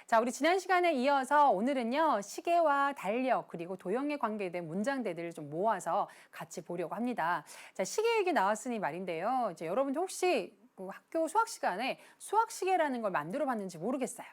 자, 우리 지난 시간에 이어서 오늘은요, 시계와 달력, 그리고 도형에 관계된 문장대들을 좀 모아서 같이 보려고 합니다. 자, 시계 얘기 나왔으니 말인데요. 이제 여러분들 혹시 그 학교 수학 시간에 수학 시계라는 걸 만들어 봤는지 모르겠어요.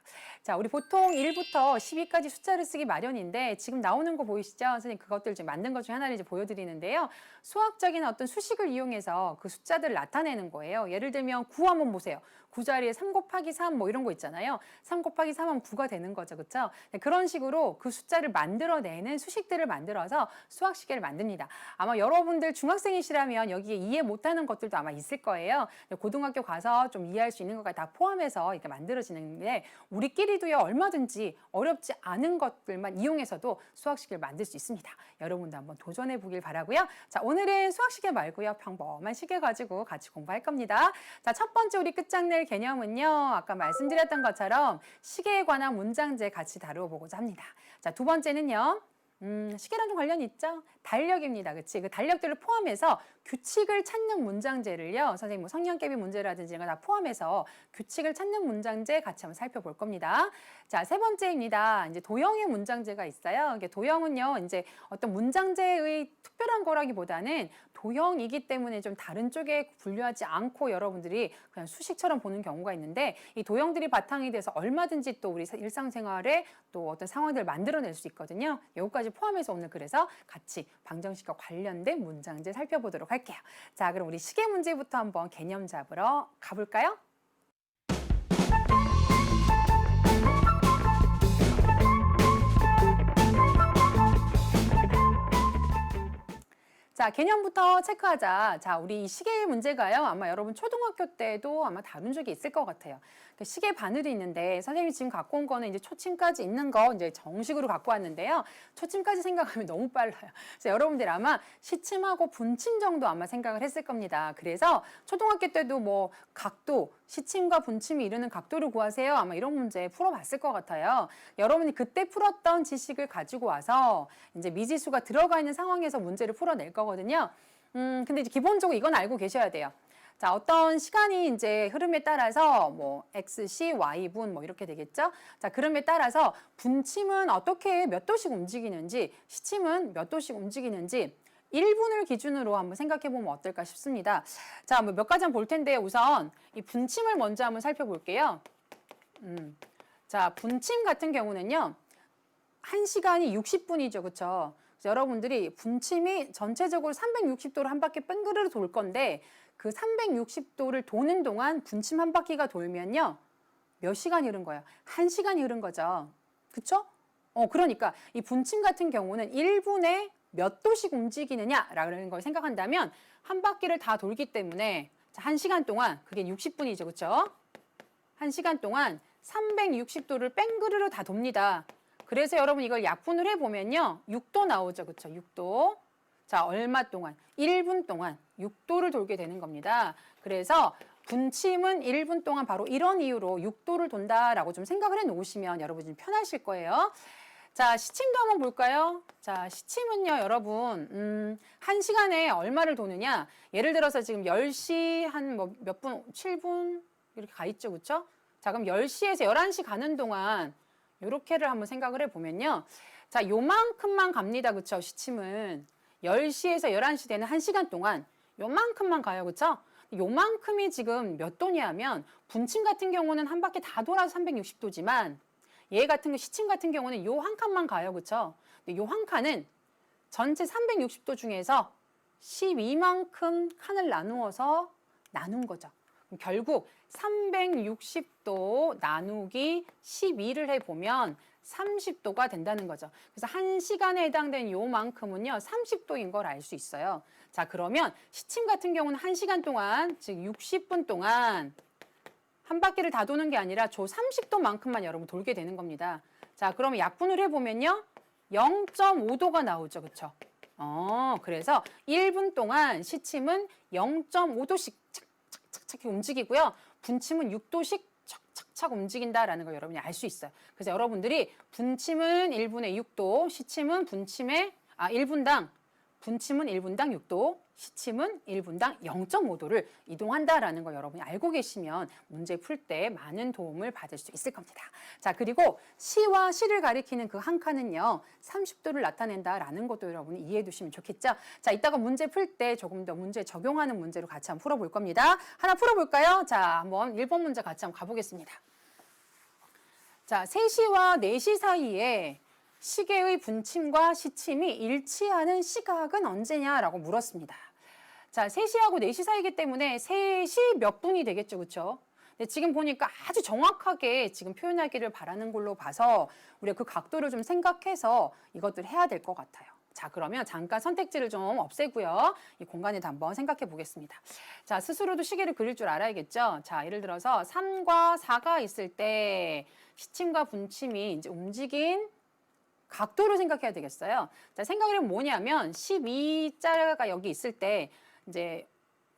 자, 우리 보통 1부터 12까지 숫자를 쓰기 마련인데 지금 나오는 거 보이시죠? 선생님 그것들 좀 만든 것 중에 하나를 이제 보여드리는데요. 수학적인 어떤 수식을 이용해서 그 숫자들을 나타내는 거예요. 예를 들면 9 한번 보세요. 9 자리에 3 곱하기 3 뭐 이런 거 있잖아요. 3 곱하기 3 하면 9가 되는 거죠. 그렇죠? 네, 그런 식으로 그 숫자를 만들어내는 수식들을 만들어서 수학 시계를 만듭니다. 아마 여러분들 중학생이시라면 여기에 이해 못하는 것들도 아마 있을 거예요. 고등학교 가서 좀 이해할 수 있는 것까지 다 포함해서 이렇게 만들어지는데 우리끼리도요 얼마든지 어렵지 않은 것들만 이용해서도 수학 시계를 만들 수 있습니다. 여러분도 한번 도전해 보길 바라고요. 자, 오늘은 수학 시계 말고요 평범한 시계 가지고 같이 공부할 겁니다. 자, 첫 번째 우리 끝장낼 개념은요 아까 말씀드렸던 것처럼 시계에 관한 문장제 같이 다루어 보고자 합니다. 자, 두 번째는요. 시계랑 좀 관련이 있죠? 달력입니다. 그치? 그 달력들을 포함해서 규칙을 찾는 문장제를요. 선생님 뭐 성량개비 문제라든지 이런 거 다 포함해서 규칙을 찾는 문장제 같이 한번 살펴볼 겁니다. 자, 세 번째입니다. 이제 도형의 문장제가 있어요. 이게 도형은요. 이제 어떤 문장제의 특별한 거라기보다는 도형이기 때문에 좀 다른 쪽에 분류하지 않고 여러분들이 그냥 수식처럼 보는 경우가 있는데 이 도형들이 바탕이 돼서 얼마든지 또 우리 일상생활에 또 어떤 상황들을 만들어낼 수 있거든요. 여기까지 포함해서 오늘 그래서 같이 방정식과 관련된 문장제 살펴보도록 할게요. 자, 그럼 우리 시계 문제부터 한번 개념 잡으러 가볼까요? 자, 개념부터 체크하자. 자, 우리 이 시계 문제가요. 아마 여러분 초등학교 때도 아마 다룬 적이 있을 것 같아요. 시계 바늘이 있는데 선생님이 지금 갖고 온 거는 이제 초침까지 있는 거 이제 정식으로 갖고 왔는데요. 초침까지 생각하면 너무 빨라요. 그래서 여러분들 아마 시침하고 분침 정도 아마 생각을 했을 겁니다. 그래서 초등학교 때도 뭐 각도, 시침과 분침이 이루는 각도를 구하세요. 아마 이런 문제 풀어봤을 것 같아요. 여러분이 그때 풀었던 지식을 가지고 와서 이제 미지수가 들어가 있는 상황에서 문제를 풀어낼 거거든요. 근데 이제 기본적으로 이건 알고 계셔야 돼요. 자, 어떤 시간이 이제 흐름에 따라서 뭐 xc, y분 뭐 이렇게 되겠죠? 자, 흐름에 따라서 분침은 어떻게 몇 도씩 움직이는지, 시침은 몇 도씩 움직이는지 1분을 기준으로 한번 생각해 보면 어떨까 싶습니다. 자, 뭐 몇 가지 한번 볼 텐데 우선 이 분침을 먼저 한번 살펴볼게요. 자, 분침 같은 경우는요. 1시간이 60분이죠. 그렇죠? 여러분들이 분침이 전체적으로 360도를 한 바퀴 뺑그르르 돌 건데 그 360도를 도는 동안 분침 한 바퀴가 돌면요. 몇 시간이 흐른 거예요? 1시간이 흐른 거죠. 그쵸? 그러니까 이 분침 같은 경우는 1분에 몇 도씩 움직이느냐라는 걸 생각한다면 한 바퀴를 다 돌기 때문에 1시간 동안 그게 60분이죠. 그쵸? 1시간 동안 360도를 뺑그르르 다 돕니다. 그래서 여러분 이걸 약분을 해보면요. 6도 나오죠. 그쵸? 6도. 자, 얼마 동안? 1분 동안 6도를 돌게 되는 겁니다. 그래서 분침은 1분 동안 바로 이런 이유로 6도를 돈다라고 좀 생각을 해 놓으시면 여러분 좀 편하실 거예요. 자, 시침도 한번 볼까요? 자, 시침은요, 여러분, 1시간에 얼마를 도느냐? 예를 들어서 지금 10시 한 뭐 몇 분, 7분 이렇게 가 있죠. 그쵸? 자, 그럼 10시에서 11시 가는 동안 요렇게를 한번 생각을 해보면요. 자, 요만큼만 갑니다. 그쵸? 시침은. 10시에서 11시 되는 1시간 동안 요만큼만 가요. 그쵸? 요만큼이 지금 몇 도냐 하면 분침 같은 경우는 한 바퀴 다 돌아서 360도지만 얘 같은 거 시침 같은 경우는 요 한 칸만 가요. 그쵸? 근데 요 한 칸은 전체 360도 중에서 12만큼 칸을 나누어서 나눈 거죠. 결국 360도 나누기 12를 해보면 30도가 된다는 거죠. 그래서 1시간에 해당되는 요만큼은요 30도인 걸 알 수 있어요. 자, 그러면 시침 같은 경우는 1시간 동안 즉 60분 동안 한 바퀴를 다 도는 게 아니라 저 30도만큼만 여러분 돌게 되는 겁니다. 자, 그러면 약분을 해보면요 0.5도가 나오죠. 그쵸? 그래서 1분 동안 시침은 0.5도씩 착착착 움직이고요. 분침은 6도씩 착착착 움직인다라는 걸 여러분이 알 수 있어요. 그래서 여러분들이 분침은 1분에 6도, 시침은 분침에 1분당 분침은 1분당 6도, 시침은 1분당 0.5도를 이동한다라는 거 여러분이 알고 계시면 문제 풀 때 많은 도움을 받을 수 있을 겁니다. 자, 그리고 시와 시를 가리키는 그 한 칸은요, 30도를 나타낸다라는 것도 여러분이 이해해 두시면 좋겠죠? 자, 이따가 문제 풀 때 조금 더 문제 적용하는 문제로 같이 한번 풀어볼 겁니다. 하나 풀어볼까요? 자, 한번 1번 문제 같이 한번 가보겠습니다. 자, 3시와 4시 사이에 시계의 분침과 시침이 일치하는 시각은 언제냐라고 물었습니다. 자, 3시하고 4시 사이기 때문에 3시 몇 분이 되겠죠, 그렇죠? 근데 지금 보니까 아주 정확하게 지금 표현하기를 바라는 걸로 봐서 우리가 그 각도를 좀 생각해서 이것들을 해야 될 것 같아요. 자, 그러면 잠깐 선택지를 좀 없애고요. 이 공간에도 한번 생각해 보겠습니다. 자, 스스로도 시계를 그릴 줄 알아야겠죠? 자, 예를 들어서 3과 4가 있을 때 시침과 분침이 이제 움직인 각도를 생각해야 되겠어요. 자, 생각을 해보면 뭐냐면 12자가 여기 있을 때 이제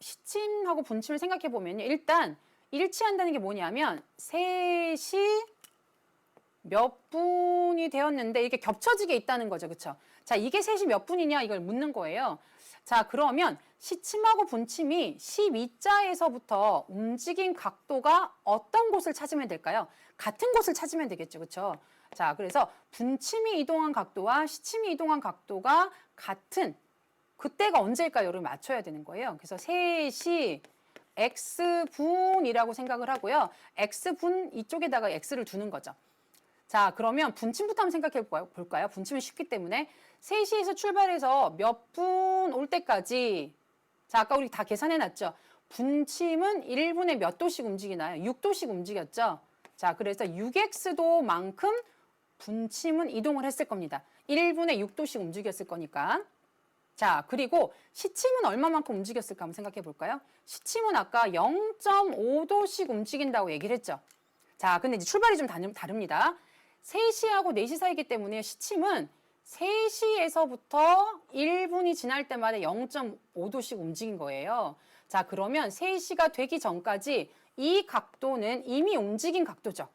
시침하고 분침을 생각해 보면 일단 일치한다는 게 뭐냐면 3시 몇 분이 되었는데 이렇게 겹쳐지게 있다는 거죠. 그렇죠? 자, 이게 3시 몇 분이냐 이걸 묻는 거예요. 자, 그러면 시침하고 분침이 12자에서부터 움직인 각도가 어떤 곳을 찾으면 될까요? 같은 곳을 찾으면 되겠죠. 그렇죠? 자, 그래서 분침이 이동한 각도와 시침이 이동한 각도가 같은 그때가 언제일까요? 여러분 맞춰야 되는 거예요. 그래서 3시 X분이라고 생각을 하고요. X분 이쪽에다가 X를 두는 거죠. 자, 그러면 분침부터 한번 생각해 볼까요? 분침은 쉽기 때문에 3시에서 출발해서 몇 분 올 때까지 자, 아까 우리 다 계산해 놨죠? 분침은 1분에 몇 도씩 움직이나요? 6도씩 움직였죠? 자, 그래서 6X도만큼 분침은 이동을 했을 겁니다. 1분에 6도씩 움직였을 거니까. 자, 그리고 시침은 얼마만큼 움직였을까 한번 생각해 볼까요? 시침은 아까 0.5도씩 움직인다고 얘기를 했죠. 자, 근데 이제 출발이 좀 다릅니다. 3시하고 4시 사이기 때문에 시침은 3시에서부터 1분이 지날 때마다 0.5도씩 움직인 거예요. 자, 그러면 3시가 되기 전까지 이 각도는 이미 움직인 각도죠.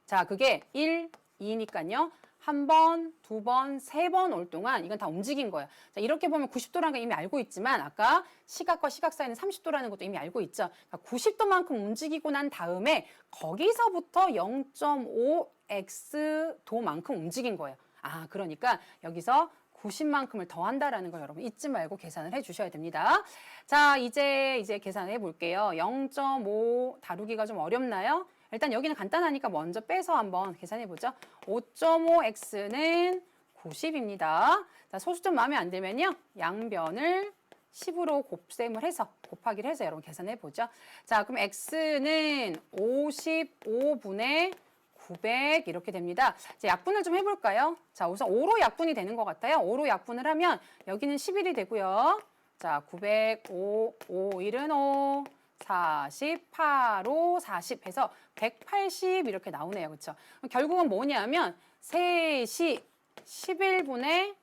자, 그게 1, 2니까요. 한 번, 두 번, 세 번 올 동안 이건 다 움직인 거예요. 자, 이렇게 보면 90도라는 거 이미 알고 있지만 아까 시각과 시각 사이는 30도라는 것도 이미 알고 있죠. 그러니까 90도만큼 움직이고 난 다음에 거기서부터 0.5x도만큼 움직인 거예요. 아, 그러니까 여기서 90만큼을 더한다라는 걸 여러분 잊지 말고 계산을 해주셔야 됩니다. 자, 이제 계산을 해볼게요. 0.5 다루기가 좀 어렵나요? 일단 여기는 간단하니까 먼저 빼서 한번 계산해보죠. 5.5x는 90입니다. 자, 소수점 마음에 안 들면요. 양변을 10으로 곱셈을 해서 곱하기를 해서 여러분 계산해보죠. 자, 그럼 x는 55분의 900 이렇게 됩니다. 이제 약분을 좀 해볼까요? 자, 우선 5로 약분이 되는 것 같아요. 5로 약분을 하면 여기는 11이 되고요. 자, 900, 5, 5, 1은 5, 40, 8, 5, 40 해서 180 이렇게 나오네요. 그렇죠? 결국은 뭐냐면 3시 11분에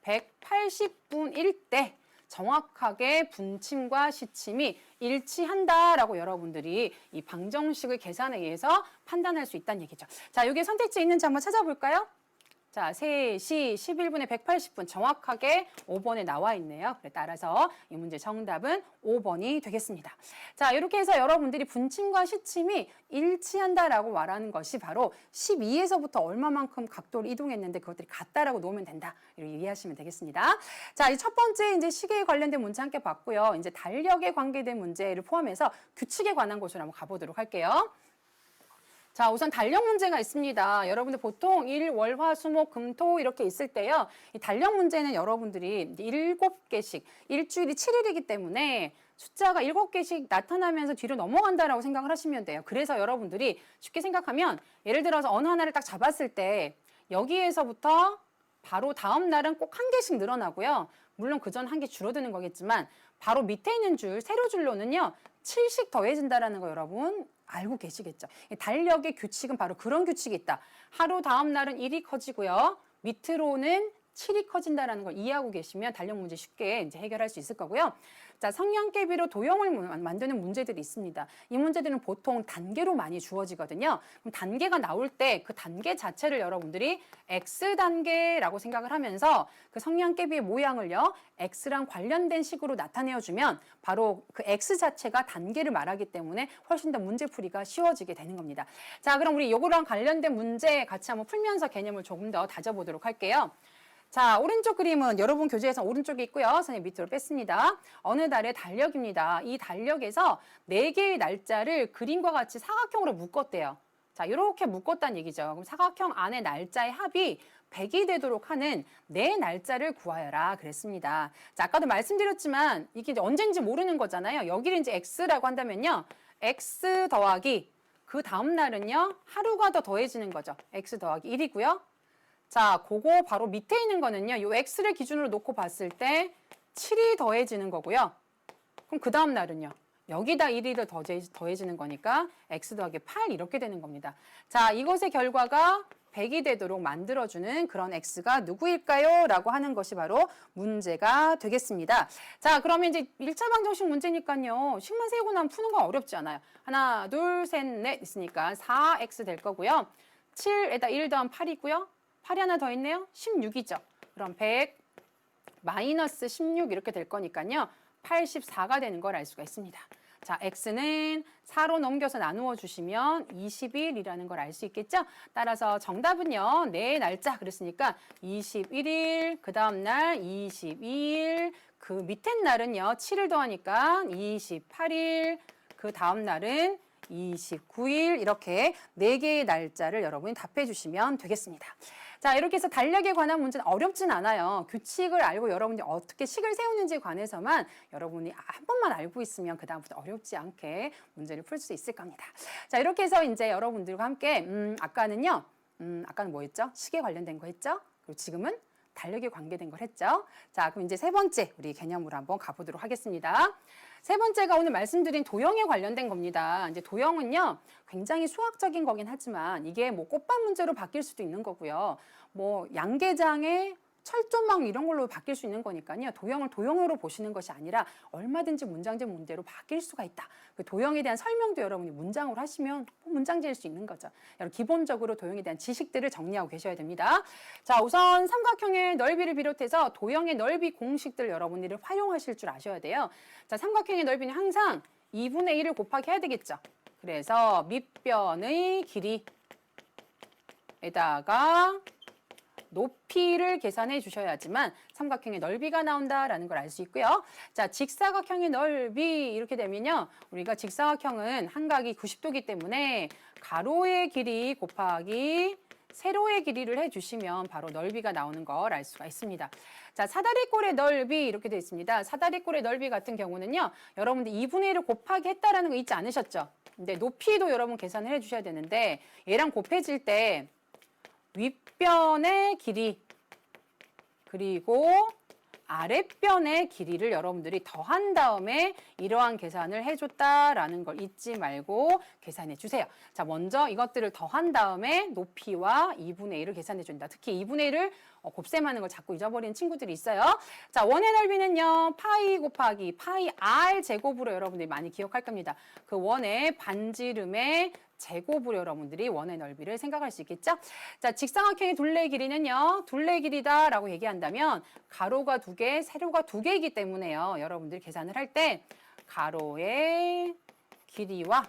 180분일 때 정확하게 분침과 시침이 일치한다라고 여러분들이 이 방정식을 계산에 의해서 판단할 수 있다는 얘기죠. 자, 여기에 선택지 있는지 한번 찾아볼까요? 자, 3시 11분에 180분 정확하게 5번에 나와 있네요. 따라서 이 문제 정답은 5번이 되겠습니다. 자, 이렇게 해서 여러분들이 분침과 시침이 일치한다라고 말하는 것이 바로 12에서부터 얼마만큼 각도를 이동했는데 그것들이 같다라고 놓으면 된다. 이렇게 이해하시면 되겠습니다. 자, 이 첫 번째 이제 시계에 관련된 문제 함께 봤고요. 이제 달력에 관계된 문제를 포함해서 규칙에 관한 곳으로 한번 가보도록 할게요. 자, 우선 달력 문제가 있습니다. 여러분들 보통 일, 월, 화, 수, 목, 금, 토 이렇게 있을 때요. 이 달력 문제는 여러분들이 7개씩, 일주일이 7일이기 때문에 숫자가 7개씩 나타나면서 뒤로 넘어간다라고 생각을 하시면 돼요. 그래서 여러분들이 쉽게 생각하면 예를 들어서 어느 하나를 딱 잡았을 때 여기에서부터 바로 다음 날은 꼭 한 개씩 늘어나고요. 물론 그 전 한 개 줄어드는 거겠지만 바로 밑에 있는 줄, 세로 줄로는요. 7씩 더해진다라는 거 여러분 알고 계시겠죠? 달력의 규칙은 바로 그런 규칙이 있다. 하루 다음 날은 1이 커지고요. 밑으로는 7이 커진다라는 걸 이해하고 계시면 달력 문제 쉽게 이제 해결할 수 있을 거고요. 자, 성냥개비로 도형을 만드는 문제들이 있습니다. 이 문제들은 보통 단계로 많이 주어지거든요. 그럼 단계가 나올 때 그 단계 자체를 여러분들이 X단계라고 생각을 하면서 그 성냥개비의 모양을요, X랑 관련된 식으로 나타내어주면 바로 그 X 자체가 단계를 말하기 때문에 훨씬 더 문제풀이가 쉬워지게 되는 겁니다. 자, 그럼 우리 요거랑 관련된 문제 같이 한번 풀면서 개념을 조금 더 다져보도록 할게요. 자, 오른쪽 그림은 여러분 교재에서 오른쪽에 있고요. 선생님 밑으로 뺐습니다. 어느 달의 달력입니다. 이 달력에서 4개의 날짜를 그림과 같이 사각형으로 묶었대요. 자, 이렇게 묶었다는 얘기죠. 그럼 사각형 안에 날짜의 합이 100이 되도록 하는 4날짜를 구하여라 그랬습니다. 자, 아까도 말씀드렸지만 이게 이제 언젠지 모르는 거잖아요. 여기를 이제 X라고 한다면요. X 더하기 그 다음 날은요. 하루가 더 더해지는 거죠. X 더하기 1이고요. 자, 그거 바로 밑에 있는 거는요. 요 X를 기준으로 놓고 봤을 때 7이 더해지는 거고요. 그럼 그 다음 날은요. 여기다 1이 더 더해지는 거니까 X 더하기 8 이렇게 되는 겁니다. 자, 이것의 결과가 100이 되도록 만들어주는 그런 X가 누구일까요? 라고 하는 것이 바로 문제가 되겠습니다. 자, 그러면 이제 1차 방정식 문제니까요. 식만 세우고 나면 푸는 건 어렵지 않아요. 하나, 둘, 셋, 넷 있으니까 4X 될 거고요. 7에다 1 더하면 8이고요. 8이 하나 더 있네요. 16이죠. 그럼 100 마이너스 16 이렇게 될 거니까요. 84가 되는 걸 알 수가 있습니다. 자, X는 4로 넘겨서 나누어 주시면 21이라는 걸 알 수 있겠죠? 따라서 정답은요. 네 날짜 그랬으니까 21일, 그 다음 날 22일, 그 밑에 날은요. 7을 더하니까 28일, 그 다음 날은 29일 이렇게 4개의 날짜를 여러분이 답해 주시면 되겠습니다. 자, 이렇게 해서 달력에 관한 문제는 어렵진 않아요. 규칙을 알고 여러분이 어떻게 식을 세우는지에 관해서만 여러분이 한 번만 알고 있으면 그다음부터 어렵지 않게 문제를 풀 수 있을 겁니다. 자, 이렇게 해서 이제 여러분들과 함께 아까는 뭐였죠? 시계 관련된 거 했죠? 그리고 지금은 달력에 관계된 걸 했죠. 자, 그럼 이제 세 번째 우리 개념으로 한번 가보도록 하겠습니다. 세 번째가 오늘 말씀드린 도형에 관련된 겁니다. 이제 도형은요, 굉장히 수학적인 거긴 하지만 이게 뭐 꽃밭 문제로 바뀔 수도 있는 거고요. 뭐 양계장의 철조망 이런 걸로 바뀔 수 있는 거니까요. 도형을 도형으로 보시는 것이 아니라 얼마든지 문장제 문제로 바뀔 수가 있다. 그 도형에 대한 설명도 여러분이 문장으로 하시면 문장제일 수 있는 거죠. 여러분 기본적으로 도형에 대한 지식들을 정리하고 계셔야 됩니다. 자, 우선 삼각형의 넓이를 비롯해서 도형의 넓이 공식들 여러분들이 활용하실 줄 아셔야 돼요. 자, 삼각형의 넓이는 항상 2분의 1을 곱하기 해야 되겠죠. 그래서 밑변의 길이에다가 높이를 계산해 주셔야지만 삼각형의 넓이가 나온다라는 걸 알 수 있고요. 자, 직사각형의 넓이 이렇게 되면요. 우리가 직사각형은 한각이 90도이기 때문에 가로의 길이 곱하기 세로의 길이를 해주시면 바로 넓이가 나오는 걸 알 수가 있습니다. 자, 사다리꼴의 넓이 이렇게 되어 있습니다. 사다리꼴의 넓이 같은 경우는요. 여러분들 2분의 1을 곱하기 했다라는 거 잊지 않으셨죠? 근데 높이도 여러분 계산을 해주셔야 되는데 얘랑 곱해질 때 윗변의 길이 그리고 아랫변의 길이를 여러분들이 더한 다음에 이러한 계산을 해줬다라는 걸 잊지 말고 계산해 주세요. 자, 먼저 이것들을 더한 다음에 높이와 2분의 1을 계산해 준다. 특히 2분의 1을 곱셈하는 걸 자꾸 잊어버리는 친구들이 있어요. 자, 원의 넓이는요. 파이 곱하기 파이 r 제곱으로 여러분들이 많이 기억할 겁니다. 그 원의 반지름의 제곱으로 여러분들이 원의 넓이를 생각할 수 있겠죠? 자, 직사각형의 둘레의 길이는요. 둘레 길이다라고 얘기한다면 가로가 2개, 세로가 2개이기 때문에요. 여러분들이 계산을 할 때 가로의 길이와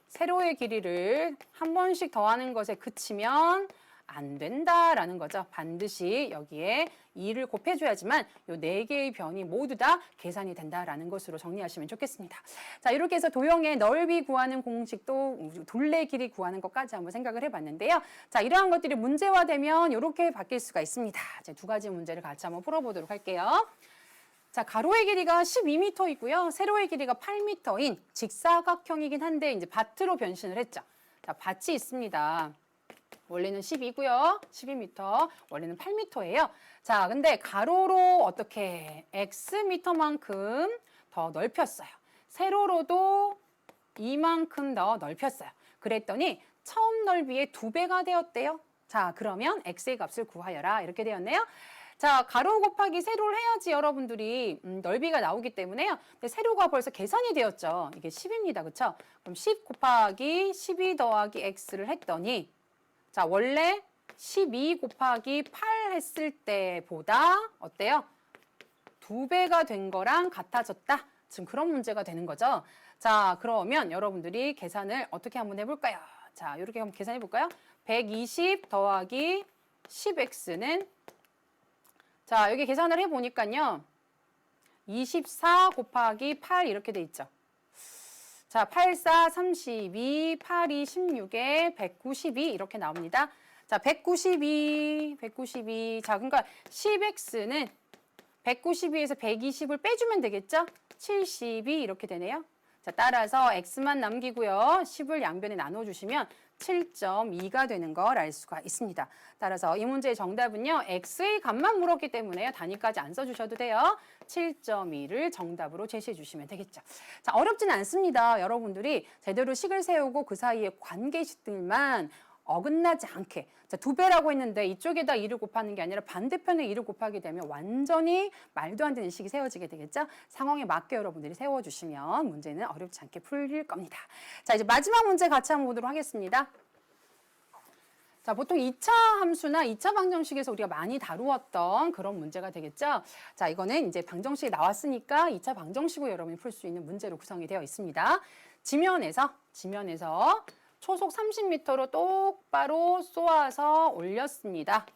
세로의 길이를 한 번씩 더하는 것에 그치면 안 된다라는 거죠. 반드시 여기에 2를 곱해줘야지만 이 4개의 변이 모두 다 계산이 된다라는 것으로 정리하시면 좋겠습니다. 자, 이렇게 해서 도형의 넓이 구하는 공식도 둘레 길이 구하는 것까지 한번 생각을 해봤는데요. 자, 이러한 것들이 문제화되면 이렇게 바뀔 수가 있습니다. 이제 2가지 문제를 같이 한번 풀어보도록 할게요. 자, 가로의 길이가 12m이고요. 세로의 길이가 8m인 직사각형이긴 한데 이제 밭으로 변신을 했죠. 자, 밭이 있습니다. 원래는 10이고요. 12m, 원래는 8m예요. 자, 근데 가로로 어떻게 Xm만큼 더 넓혔어요. 세로로도 이만큼 더 넓혔어요. 그랬더니 처음 넓이의 2배가 되었대요. 자, 그러면 x의 값을 구하여라. 이렇게 되었네요. 자, 가로 곱하기 세로를 해야지 여러분들이 넓이가 나오기 때문에요. 근데 세로가 벌써 계산이 되었죠. 이게 10입니다. 그렇죠? 그럼 10 곱하기 12 더하기 x를 했더니 자, 원래 12 곱하기 8 했을 때보다 어때요? 2배가 된 거랑 같아졌다. 지금 그런 문제가 되는 거죠. 자, 그러면 여러분들이 계산을 어떻게 한번 해볼까요? 자, 이렇게 한번 계산해 볼까요? 120 더하기 10x는 자, 여기 계산을 해보니까요. 24 곱하기 8 이렇게 돼 있죠. 자, 8, 4, 32, 8, 2, 16에 192 이렇게 나옵니다. 자, 192. 자, 그러니까 10x는 192에서 120을 빼주면 되겠죠? 72 이렇게 되네요. 자, 따라서 x만 남기고요. 10을 양변에 나눠주시면 7.2가 되는 걸 알 수가 있습니다. 따라서 이 문제의 정답은요. x의 값만 물었기 때문에요. 단위까지 안 써주셔도 돼요. 7.2를 정답으로 제시해 주시면 되겠죠. 자, 어렵진 않습니다. 여러분들이 제대로 식을 세우고 그 사이에 관계식들만 어긋나지 않게 자, 2배라고 했는데 이쪽에다 2를 곱하는 게 아니라 반대편에 2를 곱하게 되면 완전히 말도 안 되는 식이 세워지게 되겠죠. 상황에 맞게 여러분들이 세워주시면 문제는 어렵지 않게 풀릴 겁니다. 자, 이제 마지막 문제 같이 한번 보도록 하겠습니다. 자, 보통 2차 함수나 2차 방정식에서 우리가 많이 다루었던 그런 문제가 되겠죠. 자, 이거는 이제 방정식이 나왔으니까 2차 방정식으로 여러분이 풀 수 있는 문제로 구성이 되어 있습니다. 지면에서 초속 30m로 똑바로 쏘아서 올렸습니다.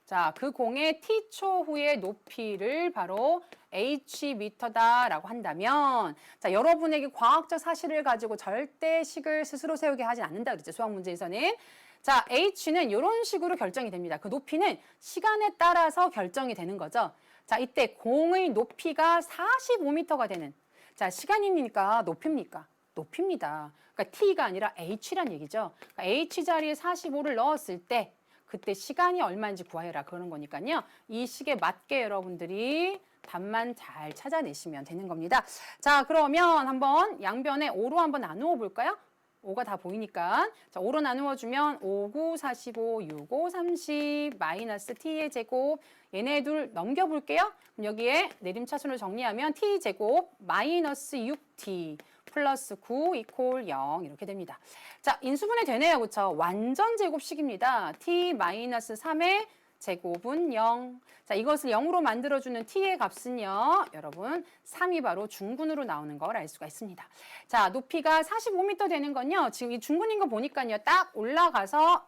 자, 그 공의 t초 후의 높이를 바로 hm다라고 한다면 자, 여러분에게 과학적 사실을 가지고 절대 식을 스스로 세우게 하지 않는다 그랬죠. 수학 문제에서는. 자, h는 이런 식으로 결정이 됩니다. 그 높이는 시간에 따라서 결정이 되는 거죠. 자, 이때 공의 높이가 45m가 되는 자, 시간이니까 높입니까? 높입니다. 그러니까 t가 아니라 h란 얘기죠. 그러니까 h 자리에 45를 넣었을 때 그때 시간이 얼마인지 구하여라 그러는 거니까요. 이 식에 맞게 여러분들이 답만 잘 찾아내시면 되는 겁니다. 자, 그러면 한번 양변에 5로 한번 나누어 볼까요? 5가 다 보이니까. 자, 5로 나누어 주면 5, 9, 45, 6, 5, 30, 마이너스 t의 제곱. 얘네 둘 넘겨볼게요. 그럼 여기에 내림차순을 정리하면 t제곱 마이너스 6t 플러스 9 이퀄 0 이렇게 됩니다. 자, 인수분해 되네요. 그렇죠? 완전 제곱식입니다. t 마이너스 3의 제곱은 0. 자, 이것을 0으로 만들어주는 t의 값은요. 여러분 3이 바로 중근으로 나오는 걸 알 수가 있습니다. 자, 높이가 45m 되는 건요. 지금 이 중근인 거 보니까요. 딱 올라가서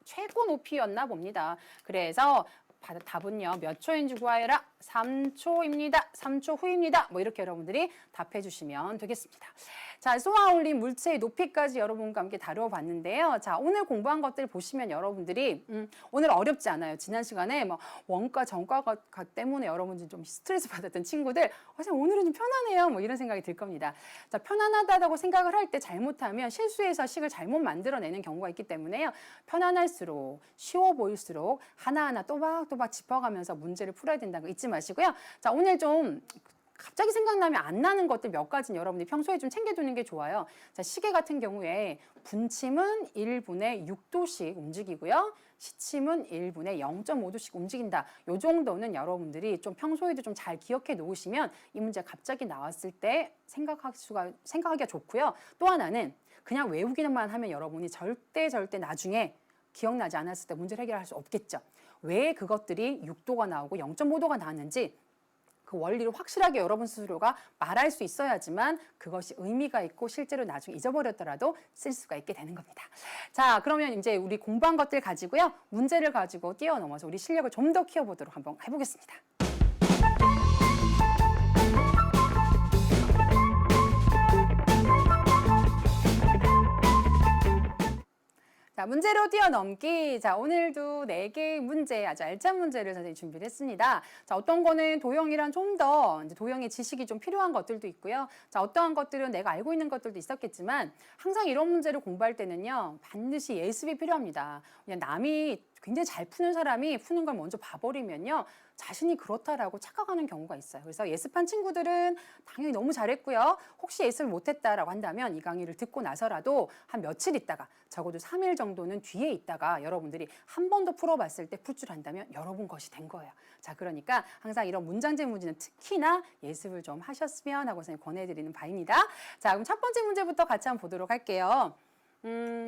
최고 높이였나 봅니다. 그래서 답은요. 몇 초인지 구하여라. 3초입니다. 3초 후입니다. 뭐 이렇게 여러분들이 답해 주시면 되겠습니다. 자, 쏘아올린 물체의 높이까지 여러분과 함께 다뤄봤는데요. 자, 오늘 공부한 것들 보시면 여러분들이 오늘 어렵지 않아요. 지난 시간에 뭐 원가, 전과가 때문에 여러분들이 좀 스트레스 받았던 친구들 오늘은 좀 편하네요. 뭐 이런 생각이 들 겁니다. 자, 편안하다고 생각을 할 때 잘못하면 실수해서 식을 잘못 만들어내는 경우가 있기 때문에요. 편안할수록 쉬워 보일수록 하나하나 또박또박 짚어가면서 문제를 풀어야 된다는 거 잊지 마시고요. 자, 오늘 좀 갑자기 생각나면 안 나는 것들 몇 가지는 여러분들이 평소에 좀 챙겨두는 게 좋아요. 자, 시계 같은 경우에 분침은 1분에 6도씩 움직이고요. 시침은 1분에 0.5도씩 움직인다. 요 정도는 여러분들이 좀 평소에도 좀 잘 기억해 놓으시면 이 문제가 갑자기 나왔을 때 생각하기가 좋고요. 또 하나는 그냥 외우기만 하면 여러분이 절대 나중에 기억나지 않았을 때 문제를 해결할 수 없겠죠. 왜 그것들이 6도가 나오고 0.5도가 나왔는지 그 원리를 확실하게 여러분 스스로가 말할 수 있어야지만 그것이 의미가 있고 실제로 나중에 잊어버렸더라도 쓸 수가 있게 되는 겁니다. 자, 그러면 이제 우리 공부한 것들 가지고요. 문제를 가지고 뛰어넘어서 우리 실력을 좀 더 키워보도록 한번 해보겠습니다. 자, 문제로 뛰어넘기. 자, 오늘도 4개의 문제, 아주 알찬 문제를 선생님이 준비를 했습니다. 자, 어떤 거는 도형이랑 좀 더 도형의 지식이 좀 필요한 것들도 있고요. 자, 어떠한 것들은 내가 알고 있는 것들도 있었겠지만 항상 이런 문제를 공부할 때는요. 반드시 예습이 필요합니다. 그냥 남이 굉장히 잘 푸는 사람이 푸는 걸 먼저 봐버리면요. 자신이 그렇다라고 착각하는 경우가 있어요. 그래서 예습한 친구들은 당연히 너무 잘했고요. 혹시 예습을 못했다라고 한다면 이 강의를 듣고 나서라도 한 며칠 있다가 적어도 3일 정도는 뒤에 있다가 여러분들이 한 번 더 풀어봤을 때 풀 줄 안다면 여러분 것이 된 거예요. 자, 그러니까 항상 이런 문장제 문제는 특히나 예습을 좀 하셨으면 하고 선생님 권해드리는 바입니다. 자, 그럼 첫 번째 문제부터 같이 한번 보도록 할게요.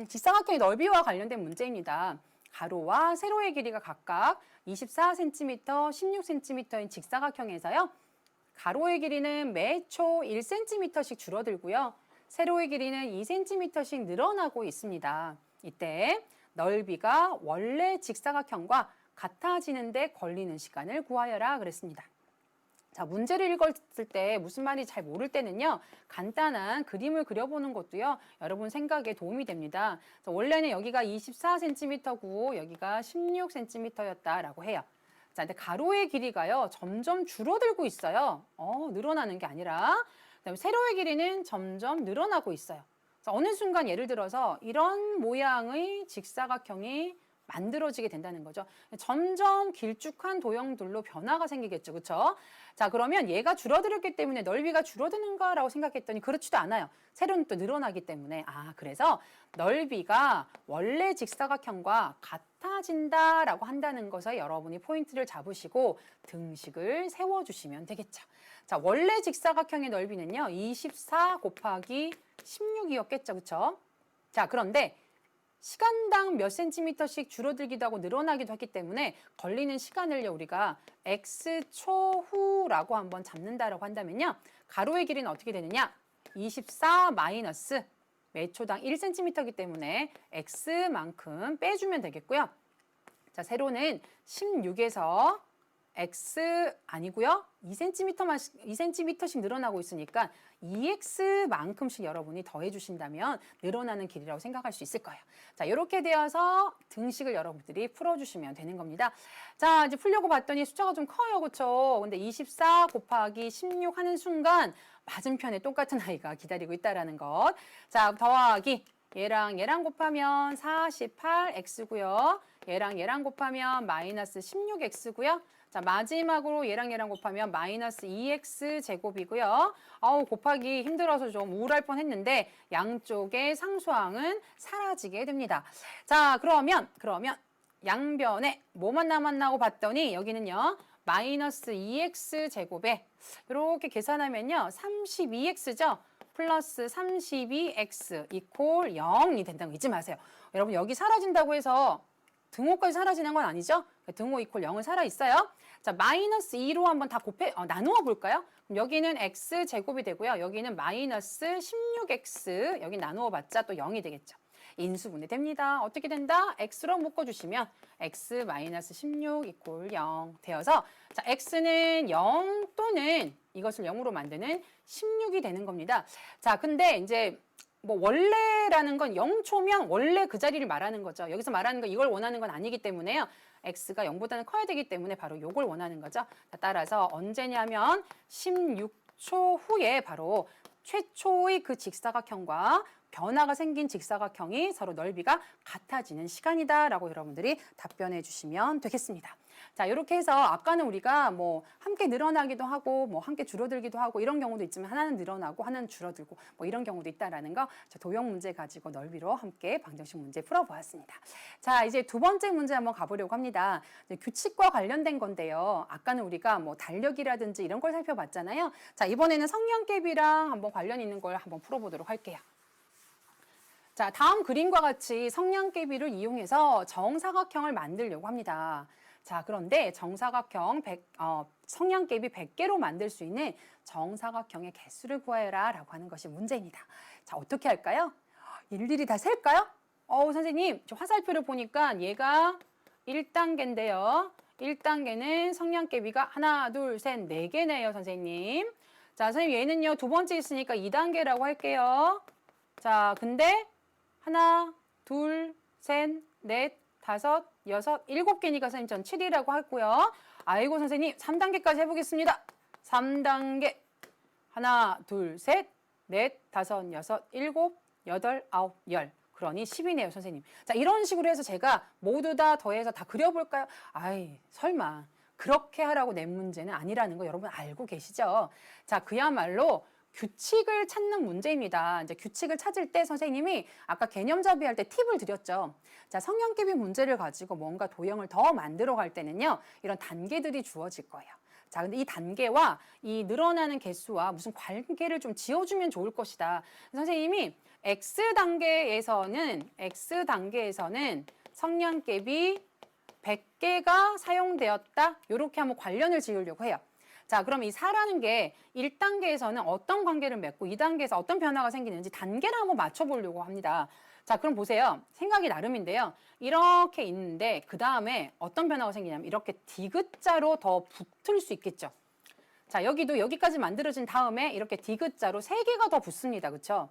직사각형의 넓이와 관련된 문제입니다. 가로와 세로의 길이가 각각 24cm, 16cm인 직사각형에서요. 가로의 길이는 매 초 1cm씩 줄어들고요. 세로의 길이는 2cm씩 늘어나고 있습니다. 이때 넓이가 원래 직사각형과 같아지는데 걸리는 시간을 구하여라 그랬습니다. 자, 문제를 읽었을 때 무슨 말인지 잘 모를 때는요. 간단한 그림을 그려보는 것도요. 여러분 생각에 도움이 됩니다. 자, 원래는 여기가 24cm고 여기가 16cm였다라고 해요. 자, 근데 가로의 길이가요. 점점 줄어들고 있어요. 늘어나는 게 아니라. 그다음에 세로의 길이는 점점 늘어나고 있어요. 자, 어느 순간 예를 들어서 이런 모양의 직사각형이 만들어지게 된다는 거죠. 점점 길쭉한 도형들로 변화가 생기겠죠. 그렇죠? 자, 그러면 얘가 줄어들었기 때문에 넓이가 줄어드는가라고 생각했더니 그렇지도 않아요. 세로는 또 늘어나기 때문에. 그래서 넓이가 원래 직사각형과 같아진다라고 한다는 것에 여러분이 포인트를 잡으시고 등식을 세워주시면 되겠죠. 자, 원래 직사각형의 넓이는요. 24 곱하기 16이었겠죠. 그렇죠? 자, 그런데 시간당 몇 센티미터씩 줄어들기도 하고 늘어나기도 했기 때문에 걸리는 시간을요, 우리가 X초후라고 한번 잡는다라고 한다면요. 가로의 길이는 어떻게 되느냐? 24 마이너스 매 초당 1cm이기 때문에 X만큼 빼주면 되겠고요. 자, 세로는 16에서 X 아니고요. 2cm씩 늘어나고 있으니까 2X만큼씩 여러분이 더해 주신다면 늘어나는 길이라고 생각할 수 있을 거예요. 자, 이렇게 되어서 등식을 여러분들이 풀어주시면 되는 겁니다. 자, 이제 풀려고 봤더니 숫자가 좀 커요. 그렇죠? 근데 24 곱하기 16 하는 순간 맞은편에 똑같은 아이가 기다리고 있다라는 것. 자, 더하기 얘랑 곱하면 48X고요. 얘랑 곱하면 마이너스 16X고요. 자, 마지막으로 얘랑 곱하면 마이너스 2x 제곱이고요. 곱하기 힘들어서 좀 우울할 뻔했는데 양쪽의 상수항은 사라지게 됩니다. 자, 그러면 양변에 뭐만 남았나고 봤더니 여기는요. 마이너스 2x 제곱에 이렇게 계산하면요. 32x죠. 플러스 32x 이퀄 0이 된다는 거 잊지 마세요. 여러분 여기 사라진다고 해서 등호까지 사라지는 건 아니죠? 등호 이퀄 0은 살아있어요. 자, 마이너스 2로 한번 다 나누어 볼까요? 그럼 여기는 x 제곱이 되고요. 여기는 마이너스 16x, 여기 나누어 봤자 또 0이 되겠죠. 인수분해 됩니다. 어떻게 된다? x로 묶어주시면 x 마이너스 16 이퀄 0 되어서 자, x는 0 또는 이것을 0으로 만드는 16이 되는 겁니다. 자, 근데 이제 뭐 원래라는 건 0초면 원래 그 자리를 말하는 거죠. 여기서 말하는 건 이걸 원하는 건 아니기 때문에요. x가 0보다는 커야 되기 때문에 바로 요걸 원하는 거죠. 따라서 언제냐면 16초 후에 바로 최초의 그 직사각형과 변화가 생긴 직사각형이 서로 넓이가 같아지는 시간이다라고 여러분들이 답변해 주시면 되겠습니다. 자, 이렇게 해서 아까는 우리가 뭐 함께 늘어나기도 하고 뭐 함께 줄어들기도 하고 이런 경우도 있지만 하나는 늘어나고 하나는 줄어들고 뭐 이런 경우도 있다라는 거 도형 문제 가지고 넓이로 함께 방정식 문제 풀어보았습니다. 자, 이제 두 번째 문제 한번 가보려고 합니다. 규칙과 관련된 건데요. 아까는 우리가 뭐 달력이라든지 이런 걸 살펴봤잖아요. 자, 이번에는 성량계비랑 한번 관련 있는 걸 한번 풀어보도록 할게요. 자, 다음 그림과 같이 성량계비를 이용해서 정사각형을 만들려고 합니다. 자, 그런데 정사각형 성량계비 100개로 만들 수 있는 정사각형의 개수를 구하여라 라고 하는 것이 문제입니다. 자, 어떻게 할까요? 일일이 다 셀까요? 선생님, 저 화살표를 보니까 얘가 1단계인데요. 1단계는 성량계비가 하나, 둘, 셋, 4개네요, 선생님. 자, 선생님 얘는요, 두 번째 있으니까 2단계라고 할게요. 자, 근데 하나, 둘, 셋, 넷, 다섯, 여섯, 7개니까 선생님 전 7이라고 하고요. 아이고 선생님 3단계까지 해보겠습니다. 3단계 하나, 둘, 셋, 넷, 다섯, 여섯, 7, 8, 9, 10. 그러니 10이네요, 선생님. 자, 이런 식으로 해서 제가 모두 다 더해서 다 그려볼까요? 아이, 설마. 그렇게 하라고 낸 문제는 아니라는 거 여러분 알고 계시죠? 자, 그야말로 규칙을 찾는 문제입니다. 이제 규칙을 찾을 때 선생님이 아까 개념 잡이할 때 팁을 드렸죠. 자, 성형개비 문제를 가지고 뭔가 도형을 더 만들어 갈 때는요, 이런 단계들이 주어질 거예요. 자, 근데 이 단계와 이 늘어나는 개수와 무슨 관계를 좀 지어주면 좋을 것이다. 선생님이 X단계에서는 성냥개비 100개가 사용되었다. 이렇게 한번 관련을 지으려고 해요. 자, 그럼 이 4라는 게 1단계에서는 어떤 관계를 맺고 2단계에서 어떤 변화가 생기는지 단계를 한번 맞춰보려고 합니다. 자, 그럼 보세요. 생각이 나름인데요. 이렇게 있는데 그 다음에 어떤 변화가 생기냐면 이렇게 디귿자로 더 붙을 수 있겠죠. 자, 여기도 여기까지 만들어진 다음에 이렇게 디귿자로 3개가 더 붙습니다. 그렇죠?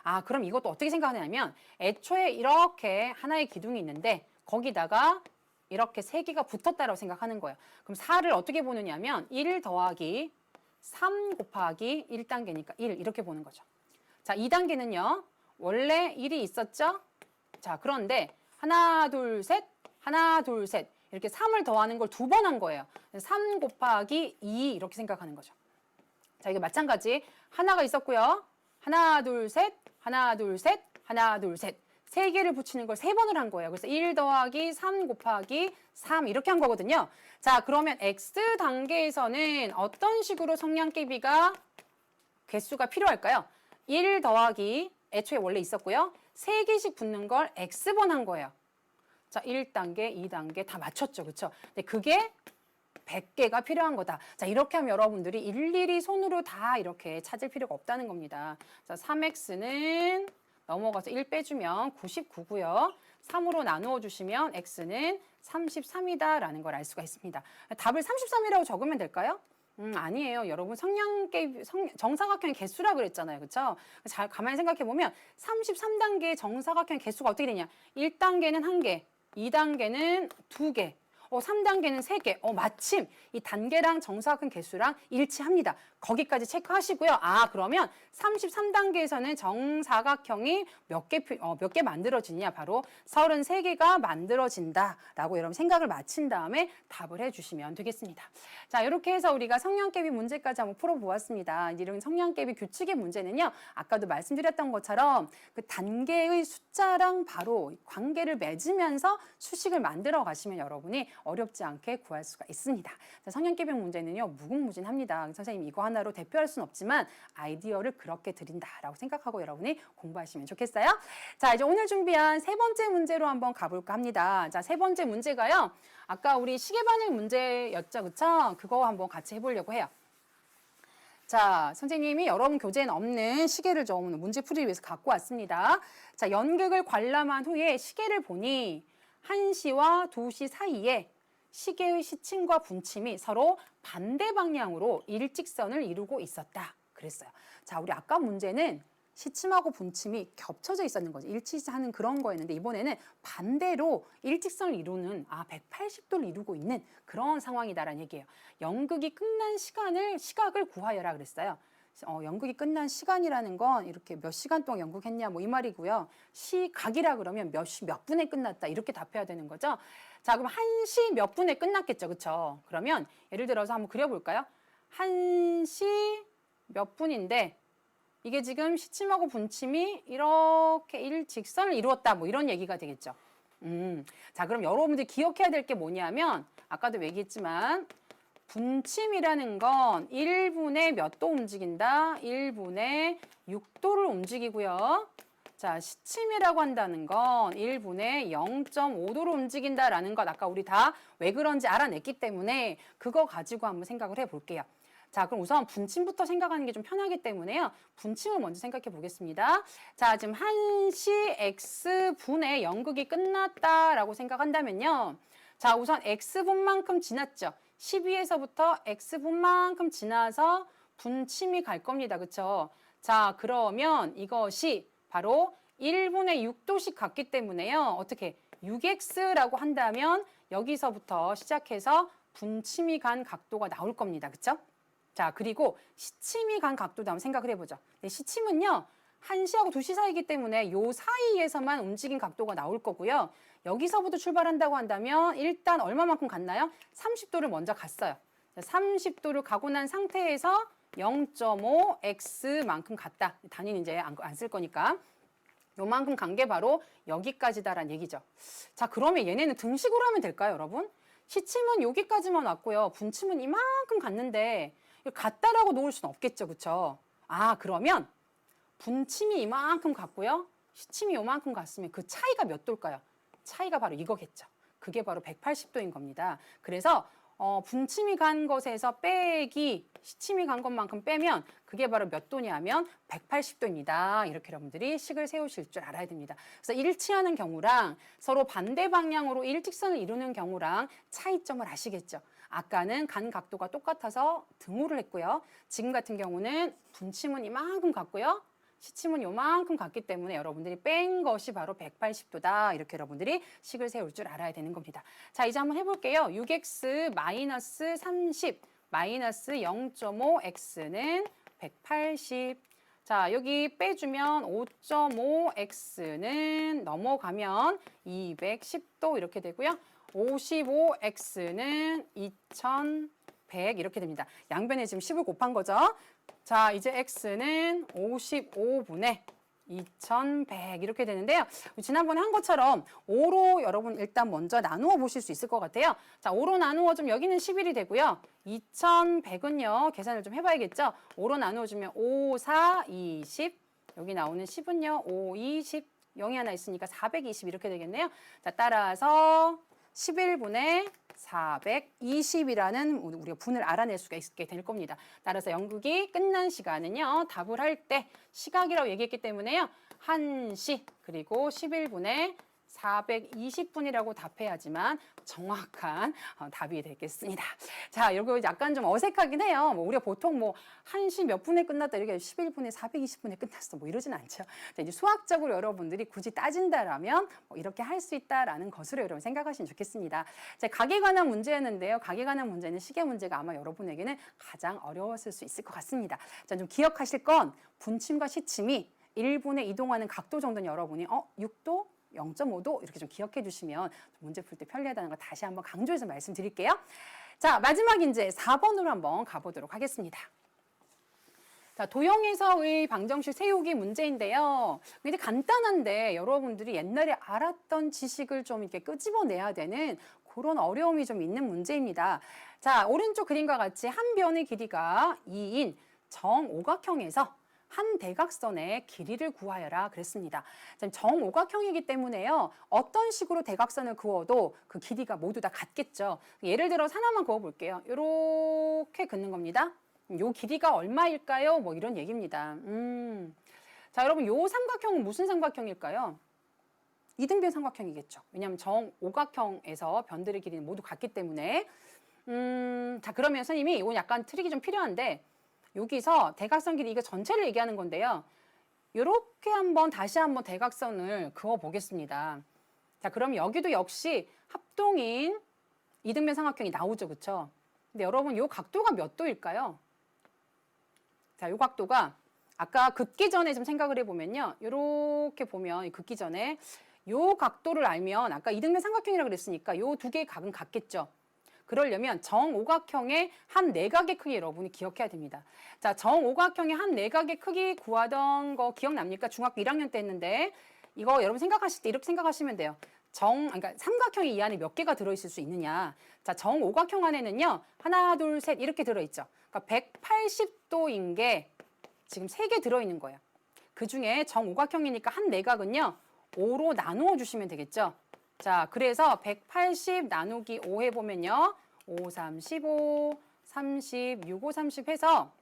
아, 그럼 이것도 어떻게 생각하냐면 애초에 이렇게 하나의 기둥이 있는데 거기다가 이렇게 3개가 붙었다라고 생각하는 거예요. 그럼 4를 어떻게 보느냐면 1 더하기 3 곱하기 1단계니까 1 이렇게 보는 거죠. 자, 2단계는요. 원래 1이 있었죠? 자, 그런데 하나, 둘, 셋, 하나, 둘, 셋 이렇게 3을 더하는 걸 2번 한 거예요. 3 곱하기 2 이렇게 생각하는 거죠. 자, 이게 마찬가지 하나가 있었고요. 하나, 둘, 셋, 하나, 둘, 셋, 하나, 둘, 셋. 3개를 붙이는 걸 3번을 한 거예요. 그래서 1 더하기 3 곱하기 3 이렇게 한 거거든요. 자, 그러면 X 단계에서는 어떤 식으로 성냥개비가 개수가 필요할까요? 1 더하기 애초에 원래 있었고요. 3개씩 붙는 걸 X번 한 거예요. 자, 1단계, 2단계 다 맞췄죠. 그렇죠? 근데 그게 100개가 필요한 거다. 자, 이렇게 하면 여러분들이 일일이 손으로 다 이렇게 찾을 필요가 없다는 겁니다. 자, 3X는 넘어가서 1 빼주면 99고요. 3으로 나누어 주시면 X는 33이다라는 걸 알 수가 있습니다. 답을 33이라고 적으면 될까요? 아니에요. 여러분 정사각형의 개수라 그랬잖아요. 그렇죠? 잘 가만히 생각해 보면 33단계의 정사각형의 개수가 어떻게 되냐? 1단계는 1개, 2단계는 2개, 3단계는 3개. 마침 이 단계랑 정사각형 개수랑 일치합니다. 거기까지 체크하시고요. 아, 그러면 33단계에서는 정사각형이 몇 개 만들어지냐? 바로 33개가 만들어진다라고 여러분 생각을 마친 다음에 답을 해주시면 되겠습니다. 자, 이렇게 해서 우리가 성냥개비 문제까지 한번 풀어보았습니다. 이런 성냥개비 규칙의 문제는요. 아까도 말씀드렸던 것처럼 그 단계의 숫자랑 바로 관계를 맺으면서 수식을 만들어 가시면 여러분이 어렵지 않게 구할 수가 있습니다. 자, 성냥개비 문제는요. 무궁무진합니다. 선생님 이거 하나로 대표할 수는 없지만 아이디어를 그렇게 드린다라고 생각하고 여러분이 공부하시면 좋겠어요. 자, 이제 오늘 준비한 3번째 문제로 한번 가볼까 합니다. 자, 3번째 문제가요. 아까 우리 시계바늘 문제였죠, 그쵸? 그거 한번 같이 해보려고 해요. 자, 선생님이 여러분 교재엔 없는 시계를 좀 문제 풀이를 위해서 갖고 왔습니다. 자, 연극을 관람한 후에 시계를 보니 1시와 2시 사이에 시계의 시침과 분침이 서로 반대 방향으로 일직선을 이루고 있었다. 그랬어요. 자, 우리 아까 문제는 시침하고 분침이 겹쳐져 있었는 거죠. 일치하는 그런 거였는데 이번에는 반대로 일직선을 이루는 180도를 이루고 있는 그런 상황이다라는 얘기예요. 연극이 끝난 시각을 구하여라 그랬어요. 연극이 끝난 시간이라는 건 이렇게 몇 시간 동안 연극했냐 뭐 이 말이고요. 시각이라 그러면 몇 분에 끝났다 이렇게 답해야 되는 거죠. 자, 그럼 1시 몇 분에 끝났겠죠. 그렇죠? 그러면 예를 들어서 한번 그려볼까요? 1시 몇 분인데 이게 지금 시침하고 분침이 이렇게 일직선을 이루었다 뭐 이런 얘기가 되겠죠. 자, 그럼 여러분들이 기억해야 될 게 뭐냐면 아까도 얘기했지만 분침이라는 건 1분에 몇 도 움직인다? 1분에 6도를 움직이고요. 자, 시침이라고 한다는 건 1분에 0.5도로 움직인다라는 것 아까 우리 다 왜 그런지 알아냈기 때문에 그거 가지고 한번 생각을 해볼게요. 자, 그럼 우선 분침부터 생각하는 게 좀 편하기 때문에요. 분침을 먼저 생각해 보겠습니다. 자, 지금 1시 X분에 연극이 끝났다라고 생각한다면요. 자, 우선 X분만큼 지났죠. 12에서부터 X분만큼 지나서 분침이 갈 겁니다. 그렇죠? 자, 그러면 이것이 바로 1분에 6도씩 갔기 때문에요. 어떻게 6X라고 한다면 여기서부터 시작해서 분침이 간 각도가 나올 겁니다. 그렇죠? 자, 그리고 시침이 간 각도도 한번 생각을 해보죠. 네, 시침은요. 1시하고 2시 사이이기 때문에 요 사이에서만 움직인 각도가 나올 거고요. 여기서부터 출발한다고 한다면 일단 얼마만큼 갔나요? 30도를 먼저 갔어요. 30도를 가고 난 상태에서 0.5x만큼 갔다. 단위는 이제 안 쓸 거니까. 요만큼 간 게 바로 여기까지다라는 얘기죠. 자, 그러면 얘네는 등식으로 하면 될까요, 여러분? 시침은 여기까지만 왔고요. 분침은 이만큼 갔는데 같다라고 놓을 수는 없겠죠, 그렇죠? 아, 그러면 분침이 이만큼 갔고요. 시침이 요만큼 갔으면 그 차이가 몇 도일까요? 차이가 바로 이거겠죠. 그게 바로 180도인 겁니다. 그래서 분침이 간 것에서 빼기 시침이 간 것만큼 빼면 그게 바로 몇 도냐면 180도입니다. 이렇게 여러분들이 식을 세우실 줄 알아야 됩니다. 그래서 일치하는 경우랑 서로 반대 방향으로 일직선을 이루는 경우랑 차이점을 아시겠죠? 아까는 간 각도가 똑같아서 등호를 했고요. 지금 같은 경우는 분침은 이만큼 갔고요. 시침은 요만큼 갔기 때문에 여러분들이 뺀 것이 바로 180도다. 이렇게 여러분들이 식을 세울 줄 알아야 되는 겁니다. 자, 이제 한번 해볼게요. 6x 마이너스 30 마이너스 0.5x는 180. 자, 여기 빼주면 5.5x는 넘어가면 210도 이렇게 되고요. 55x는 2100 이렇게 됩니다. 양변에 지금 10을 곱한 거죠. 자, 이제 x는 55분의 2100 이렇게 되는데요. 지난번에 한 것처럼 5로 여러분 일단 먼저 나누어 보실 수 있을 것 같아요. 자, 5로 나누어 주면 여기는 11이 되고요. 2100은요. 계산을 좀 해봐야겠죠. 5로 나누어 주면 5, 4, 20. 여기 나오는 10은요. 5, 20. 0이 하나 있으니까 420 이렇게 되겠네요. 자, 따라서 11분의 420이라는 우리가 분을 알아낼 수가 있게 될 겁니다. 따라서 연극이 끝난 시간은요. 답을 할 때 시각이라고 얘기했기 때문에요. 1시 그리고 11분의 420분이라고 답해야지만 정확한 답이 되겠습니다. 자, 이거 약간 좀 어색하긴 해요. 우리가 보통 1시 몇 분에 끝났다 이렇게 11분에 420분에 끝났어 이러진 않죠. 자, 이제 수학적으로 여러분들이 굳이 따진다라면 이렇게 할 수 있다라는 것으로 여러분 생각하시면 좋겠습니다. 자, 각에 관한 문제였는데요. 각에 관한 문제는 시계 문제가 아마 여러분에게는 가장 어려웠을 수 있을 것 같습니다. 자, 좀 기억하실 건 분침과 시침이 1분에 이동하는 각도 정도는 여러분이 6도? 0.5도 이렇게 좀 기억해 주시면 문제 풀 때 편리하다는 거 다시 한번 강조해서 말씀드릴게요. 자, 마지막 문제 4번으로 한번 가보도록 하겠습니다. 자, 도형에서의 방정식 세우기 문제인데요. 굉장히 간단한데 여러분들이 옛날에 알았던 지식을 좀 이렇게 끄집어내야 되는 그런 어려움이 좀 있는 문제입니다. 자, 오른쪽 그림과 같이 한 변의 길이가 2인 정오각형에서 한 대각선의 길이를 구하여라 그랬습니다. 정오각형이기 때문에요. 어떤 식으로 대각선을 그어도 그 길이가 모두 다 같겠죠. 예를 들어 하나만 그어볼게요. 이렇게 긋는 겁니다. 요 길이가 얼마일까요? 이런 얘기입니다. 자, 여러분 요 삼각형은 무슨 삼각형일까요? 이등변 삼각형이겠죠. 왜냐하면 정오각형에서 변들의 길이는 모두 같기 때문에 자, 그러면 선생님이 이건 약간 트릭이 좀 필요한데 여기서 대각선 길이 이거 전체를 얘기하는 건데요. 이렇게 다시 한번 대각선을 그어 보겠습니다. 자, 그럼 여기도 역시 합동인 이등변 삼각형이 나오죠. 그렇죠? 근데 여러분 이 각도가 몇 도일까요? 자, 이 각도가 아까 긋기 전에 좀 생각을 해보면요. 이렇게 보면 긋기 전에 이 각도를 알면 아까 이등변 삼각형이라고 그랬으니까 이 두 개의 각은 같겠죠. 그러려면 정오각형의 한 내각의 크기 여러분이 기억해야 됩니다. 자, 정오각형의 한 내각의 크기 구하던 거 기억납니까? 중학교 1학년 때 했는데 이거 여러분 생각하실 때 이렇게 생각하시면 돼요. 그러니까 삼각형이 이 안에 몇 개가 들어있을 수 있느냐. 자, 정오각형 안에는요. 하나, 둘, 셋 이렇게 들어있죠. 그러니까 180도인 게 지금 3개 들어있는 거예요. 그중에 정오각형이니까 한 내각은요. 5로 나누어 주시면 되겠죠. 자, 그래서 180 나누기 5 해보면요. 5, 3, 15, 30, 6, 5, 30 해서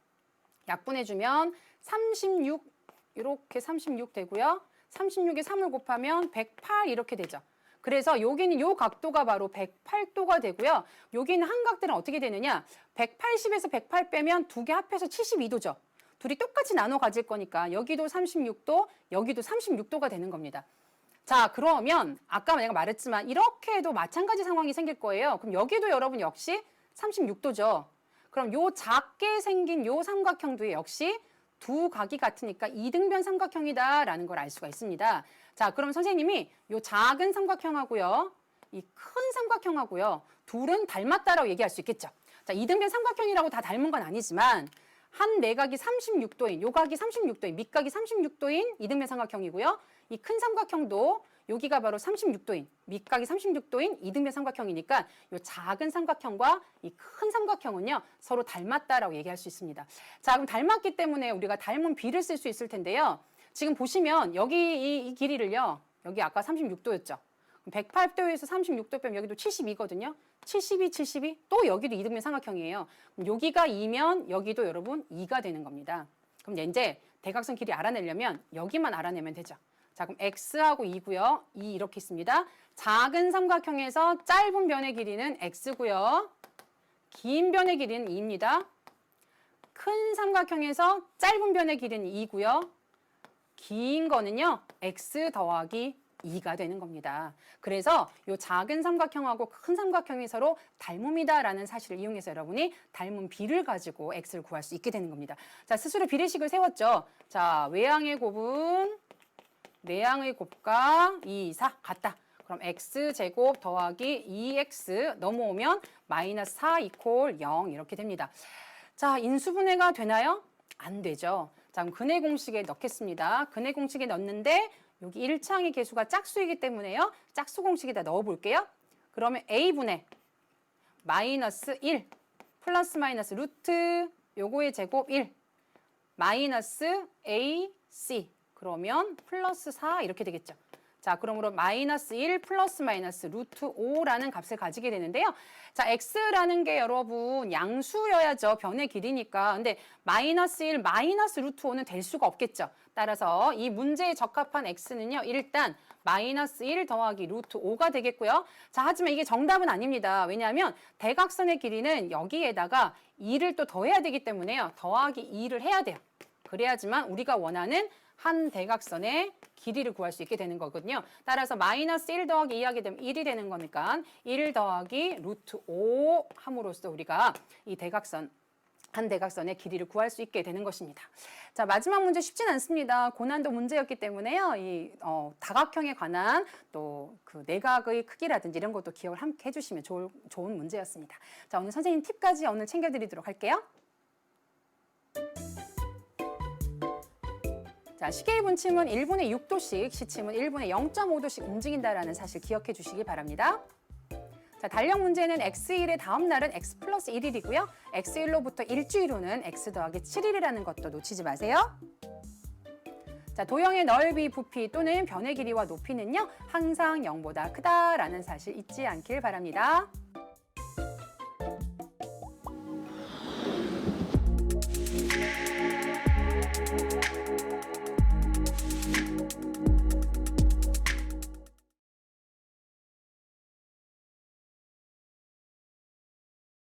약분해주면 36, 이렇게 36 되고요. 36에 3을 곱하면 108 이렇게 되죠. 그래서 여기는 요 각도가 바로 108도가 되고요. 여기는 한각들은 어떻게 되느냐. 180에서 108 빼면 두 개 합해서 72도죠. 둘이 똑같이 나눠 가질 거니까 여기도 36도, 여기도 36도가 되는 겁니다. 자, 그러면 아까 내가 말했지만 이렇게 해도 마찬가지 상황이 생길 거예요. 그럼 여기도 여러분 역시 36도죠. 그럼 요 작게 생긴 요 삼각형도 역시 두 각이 같으니까 이등변 삼각형이다라는 걸 알 수가 있습니다. 자, 그럼 선생님이 요 작은 삼각형하고요, 이 큰 삼각형하고요, 둘은 닮았다라고 얘기할 수 있겠죠. 자, 이등변 삼각형이라고 다 닮은 건 아니지만 한 내각이 36도인, 요 각이 36도인, 밑각이 36도인 이등변 삼각형이고요. 이 큰 삼각형도 여기가 바로 36도인, 밑각이 36도인 이등변 삼각형이니까 이 작은 삼각형과 이 큰 삼각형은요, 서로 닮았다라고 얘기할 수 있습니다. 자, 그럼 닮았기 때문에 우리가 닮은 비를 쓸 수 있을 텐데요. 지금 보시면 여기 이 길이를요, 여기 아까 36도였죠. 108도에서 36도 빼면 여기도 72거든요. 72, 72, 또 여기도 이등변 삼각형이에요. 그럼 여기가 2면 여기도 여러분 2가 되는 겁니다. 그럼 이제 대각선 길이 알아내려면 여기만 알아내면 되죠. 자, 그럼 x하고 2고요. 2 이렇게 있습니다. 작은 삼각형에서 짧은 변의 길이는 x고요. 긴 변의 길이는 2입니다. 큰 삼각형에서 짧은 변의 길이는 2고요. 긴 거는요, x 더하기 2가 되는 겁니다. 그래서 이 작은 삼각형하고 큰 삼각형이 서로 닮음이다라는 사실을 이용해서 여러분이 닮은 비를 가지고 x를 구할 수 있게 되는 겁니다. 자, 스스로 비례식을 세웠죠. 자, 외항의 곱은 내항의 곱과 2, 4 같다. 그럼 x제곱 더하기 2x 넘어오면 마이너스 4 이퀄 0 이렇게 됩니다. 자, 인수분해가 되나요? 안 되죠. 자, 그럼 근해 공식에 넣겠습니다. 근해 공식에 넣는데 여기 1창의 개수가 짝수이기 때문에요. 짝수 공식에다 넣어볼게요. 그러면 a분의 마이너스 1 플러스 마이너스 루트 요거의 제곱 1 마이너스 ac 그러면 플러스 4 이렇게 되겠죠. 자, 그러므로 마이너스 1 플러스 마이너스 루트 5라는 값을 가지게 되는데요. 자, x라는 게 여러분 양수여야죠. 변의 길이니까. 근데 마이너스 1 마이너스 루트 5는 될 수가 없겠죠. 따라서 이 문제에 적합한 x는요. 일단 마이너스 1 더하기 루트 5가 되겠고요. 자, 하지만 이게 정답은 아닙니다. 왜냐하면 대각선의 길이는 여기에다가 2를 또 더해야 되기 때문에요. 더하기 2를 해야 돼요. 그래야지만 우리가 원하는 한 대각선의 길이를 구할 수 있게 되는 거거든요. 따라서 마이너스 1 더하기 2 하게 되면 1이 되는 거니까 1 더하기 루트 5 함으로써 우리가 이 대각선, 한 대각선의 길이를 구할 수 있게 되는 것입니다. 자, 마지막 문제 쉽진 않습니다. 고난도 문제였기 때문에요. 이 다각형에 관한 또 그 내각의 크기라든지 이런 것도 기억을 함께 해주시면 좋은 문제였습니다. 자, 오늘 선생님 팁까지 오늘 챙겨드리도록 할게요. 자, 시계의 분침은 1분에 6도씩, 시침은 1분에 0.5도씩 움직인다라는 사실 기억해 주시기 바랍니다. 자, 달력 문제는 x1의 다음 날은 x 플러스 1일이고요. x1로부터 일주일 후는 x 더하기 7일이라는 것도 놓치지 마세요. 자, 도형의 넓이, 부피 또는 변의 길이와 높이는요, 항상 0보다 크다라는 사실 잊지 않길 바랍니다.